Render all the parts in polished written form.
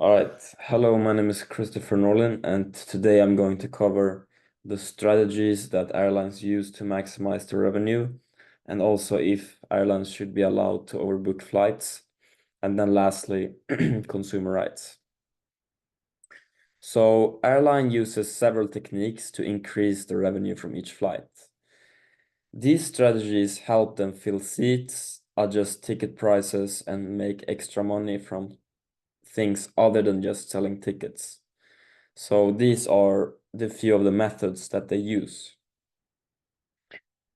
All right. Hello, my name is Christopher Norlin, and today I'm going to cover the strategies that airlines use to maximize the revenue, and also if airlines should be allowed to overbook flights, and then lastly, consumer rights. So, airline uses several techniques to increase the revenue from each flight. These strategies help them fill seats, adjust ticket prices, and make extra money from things other than just selling tickets. So these are the few of the methods that they use.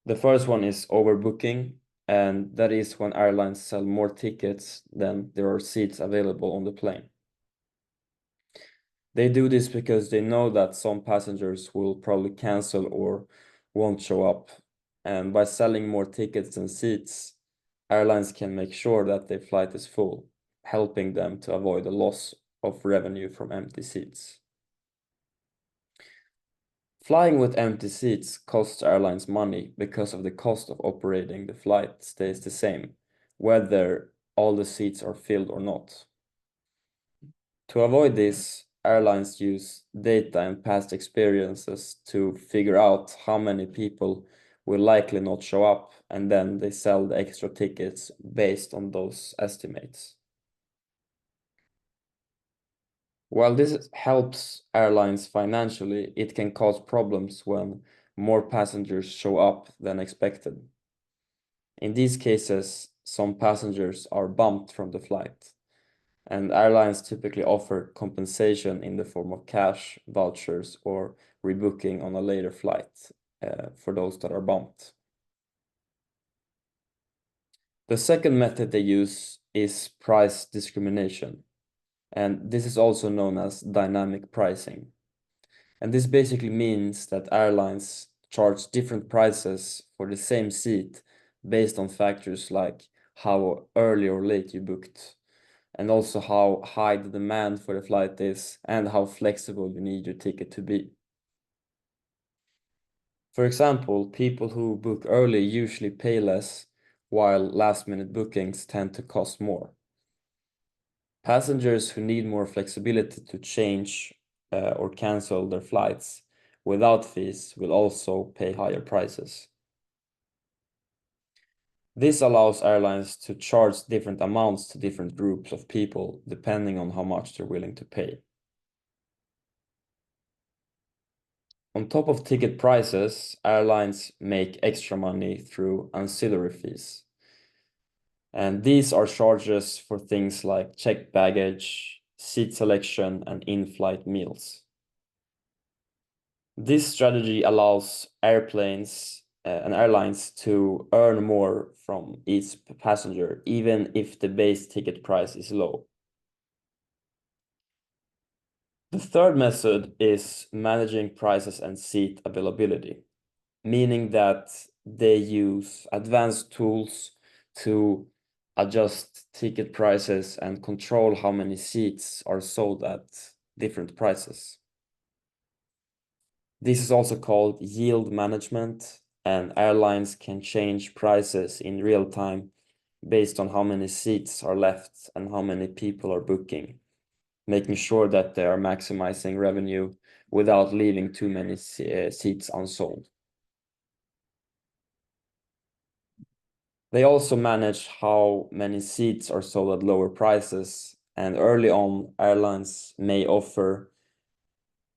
The first one is overbooking, and that is when airlines sell more tickets than there are seats available on the plane. They do this because they know that some passengers will probably cancel or won't show up. And by selling more tickets than seats, airlines can make sure that their flight is full, helping them to avoid a loss of revenue from empty seats. Flying with empty seats costs airlines money because of the cost of operating the flight stays the same, whether all the seats are filled or not. To avoid this, airlines use data and past experiences to figure out how many people will likely not show up, and then they sell the extra tickets based on those estimates. While this helps airlines financially, it can cause problems when more passengers show up than expected. In these cases, some passengers are bumped from the flight, and airlines typically offer compensation in the form of cash, vouchers, or rebooking on a later flight for those that are bumped. The second method they use is price discrimination, and this is also known as dynamic pricing. And this basically means that airlines charge different prices for the same seat based on factors like how early or late you booked, and also how high the demand for the flight is and how flexible you need your ticket to be. For example, people who book early usually pay less, while last-minute bookings tend to cost more. Passengers who need more flexibility to change or cancel their flights without fees will also pay higher prices. This allows airlines to charge different amounts to different groups of people depending on how much they're willing to pay. On top of ticket prices, airlines make extra money through ancillary fees. And these are charges for things like checked baggage, seat selection, and in-flight meals. This strategy allows airplanes and airlines to earn more from each passenger, even if the base ticket price is low. The third method is managing prices and seat availability, meaning that they use advanced tools to adjust ticket prices and control how many seats are sold at different prices. This is also called yield management, and airlines can change prices in real time based on how many seats are left and how many people are booking, making sure that they are maximizing revenue without leaving too many seats unsold. They also manage how many seats are sold at lower prices, and early on, airlines may offer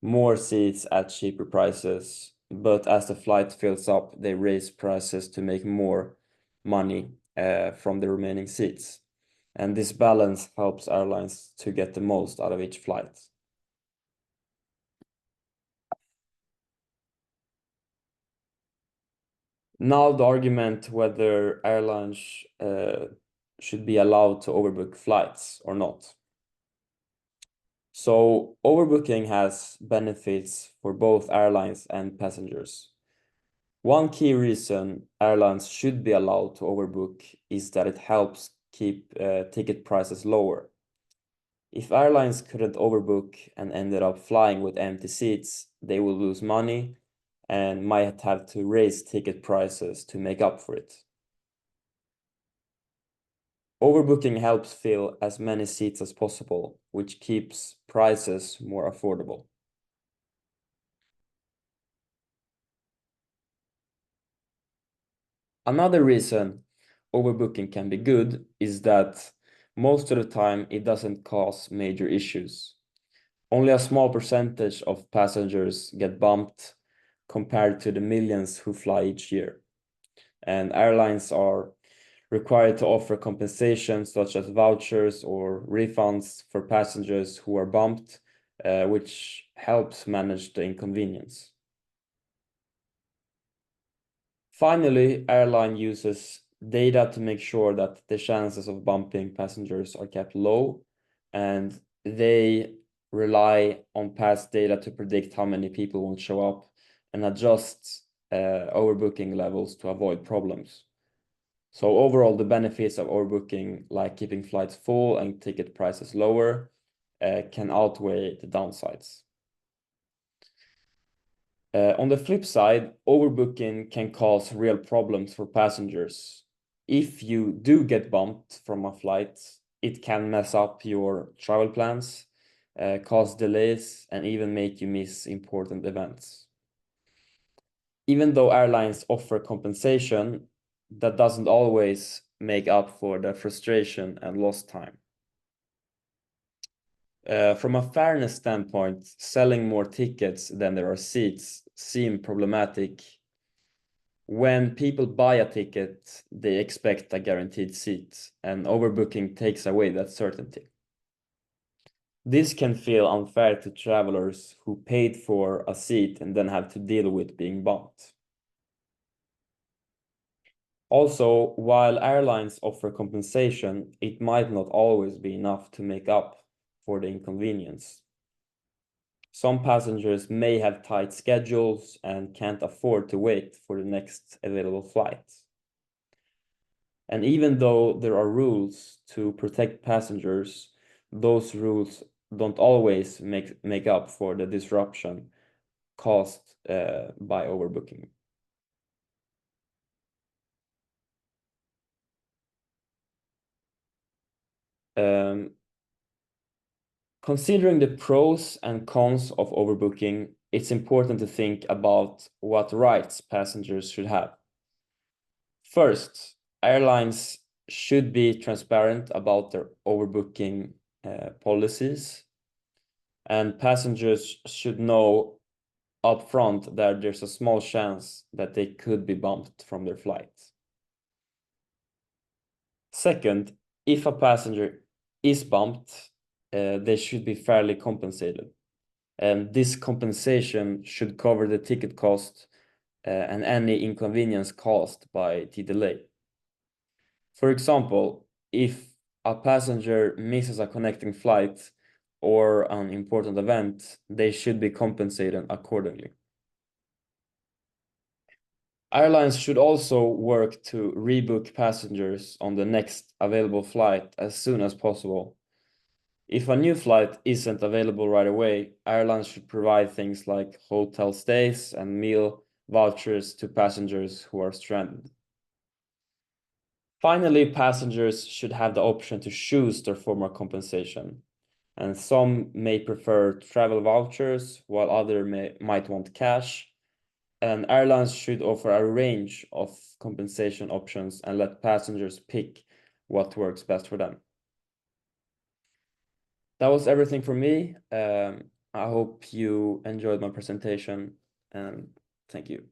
more seats at cheaper prices, but as the flight fills up, they raise prices to make more money from the remaining seats. And this balance helps airlines to get the most out of each flight. Now the argument whether airlines should be allowed to overbook flights or not. So overbooking has benefits for both airlines and passengers. One key reason airlines should be allowed to overbook is that it helps keep ticket prices lower. If airlines couldn't overbook and ended up flying with empty seats, they would lose money and might have to raise ticket prices to make up for it. Overbooking helps fill as many seats as possible, which keeps prices more affordable. Another reason overbooking can be good is that most of the time it doesn't cause major issues. Only a small percentage of passengers get bumped compared to the millions who fly each year. And airlines are required to offer compensation such as vouchers or refunds for passengers who are bumped, which helps manage the inconvenience. Finally, airline uses data to make sure that the chances of bumping passengers are kept low, and they rely on past data to predict how many people won't show up and adjust overbooking levels to avoid problems. So overall, the benefits of overbooking, like keeping flights full and ticket prices lower, can outweigh the downsides. On the flip side, overbooking can cause real problems for passengers. If you do get bumped from a flight, it can mess up your travel plans, cause delays, and even make you miss important events. Even though airlines offer compensation, that doesn't always make up for the frustration and lost time. From a fairness standpoint, selling more tickets than there are seats seem problematic. When people buy a ticket, they expect a guaranteed seat, and overbooking takes away that certainty. This can feel unfair to travelers who paid for a seat and then have to deal with being bumped. Also, while airlines offer compensation, it might not always be enough to make up for the inconvenience. Some passengers may have tight schedules and can't afford to wait for the next available flight. And even though there are rules to protect passengers, those rules don't always make up for the disruption caused by overbooking. Considering the pros and cons of overbooking, it's important to think about what rights passengers should have. First, airlines should be transparent about their overbooking policies, and passengers should know upfront that there's a small chance that they could be bumped from their flight. Second, if a passenger is bumped, they should be fairly compensated. And this compensation should cover the ticket cost and any inconvenience caused by the delay. For example, if a passenger misses a connecting flight or an important event, they should be compensated accordingly. Airlines should also work to rebook passengers on the next available flight as soon as possible. If a new flight isn't available right away, airlines should provide things like hotel stays and meal vouchers to passengers who are stranded. Finally, passengers should have the option to choose their form of compensation, and some may prefer travel vouchers, while others might want cash. And airlines should offer a range of compensation options and let passengers pick what works best for them. That was everything for me. I hope you enjoyed my presentation, and thank you.